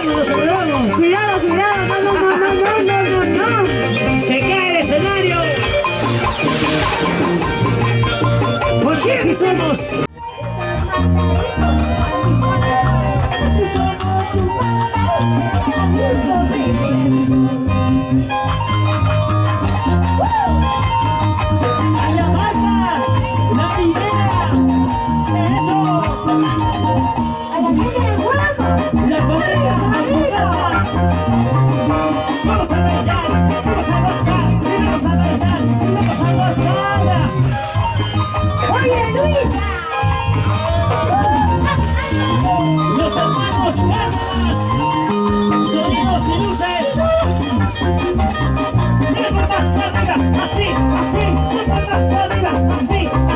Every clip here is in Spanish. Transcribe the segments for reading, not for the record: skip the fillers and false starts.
Nos aceleramos. Cuidado, no. Se cae el escenario. Porque así somos. A la marca, la primera. Eso. A la gente del guapo. La familia, vamos a bailar, vamos a gozar, vamos a bailar, vamos a gozar. Oye, Luisa. Los hermanos Carlos, sonidos y luces. Vamos más arriba, así, vamos más arriba, así.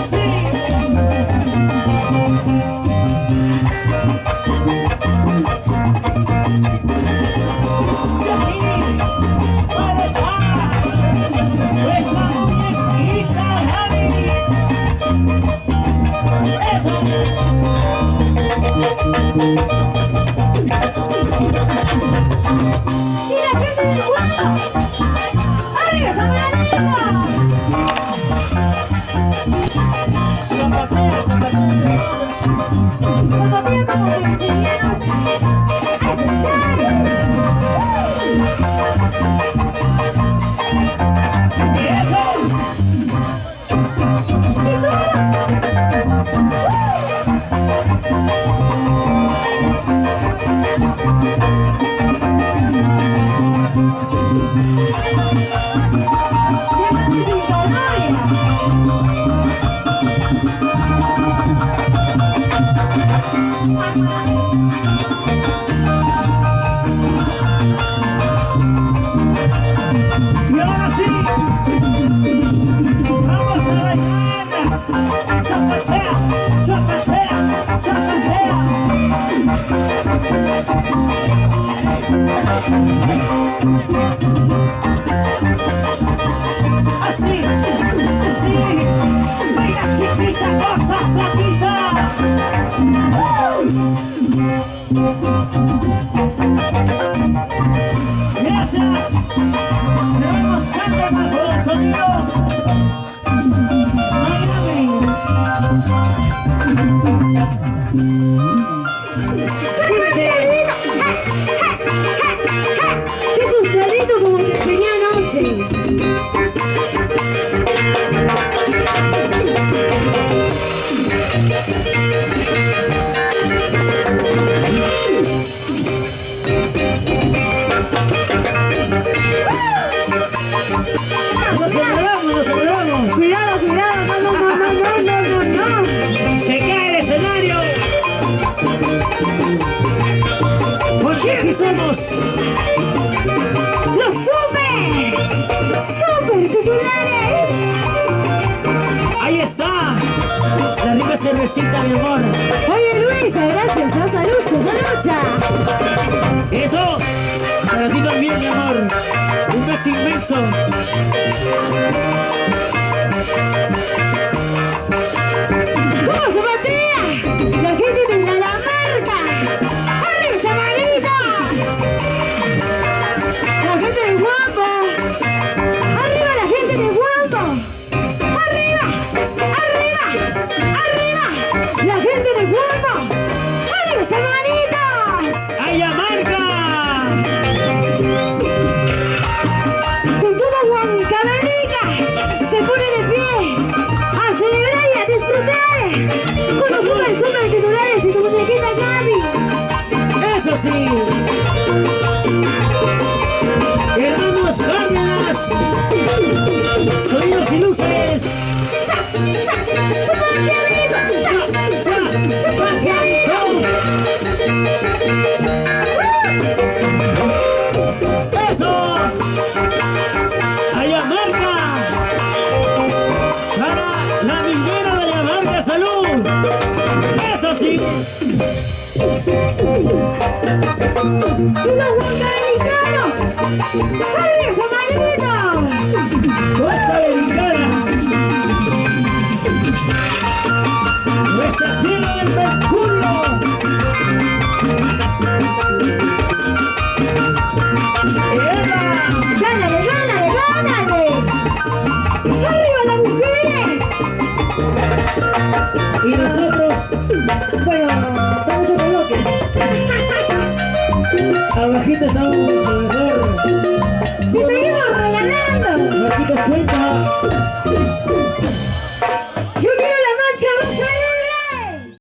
Y ahora sí, vamos a bailar. Zapatea. Así, baila chiquita, goza flaquita. Gracias. Tenemos cambio más por el sonido. Miami. ¡Qué tostadito como te enseñé anoche! Nos aceleramos. Cuidado, no. Se cae el escenario. Porque así somos. ¡Los super titulares! Ahí está. La rica cervecita, mi amor. Oye, Luisa, gracias. ¡Salucha! Eso. Para ti también, mi amor. Un beso inmenso. ¿Cómo se patria? La gente de la marca. ¡Arriba esa manita! La gente de guapo. ¡Arriba la gente de guapo! ¡Arriba! La gente de guapo. ¡Arriba esa manita! ¡Ay, la marca! Con toda Huancaberrica se pone de pie a celebrar y a disfrutar con los super titulares y tu muñequita Gaby. ¡Eso sí! ¡Hermanos Cárdenas! ¡Sonidos y luces! ¡Eso! ¡Ayamarca! ¡Para la minera de Ayamarca, salud! ¡Eso sí! ¡Y los guancamexicanos! ¡Arriba, manito! Cosa delicada. Nuestra tierra del Mercurio. ¡Eva! ¡Gánale, gánale, gánale! ¡Arriba las mujeres! Y nosotros, Bueno, vamos a bloque. abajito estamos mucho mejor. ¡Si seguimos regalando! Marquitos cuenta.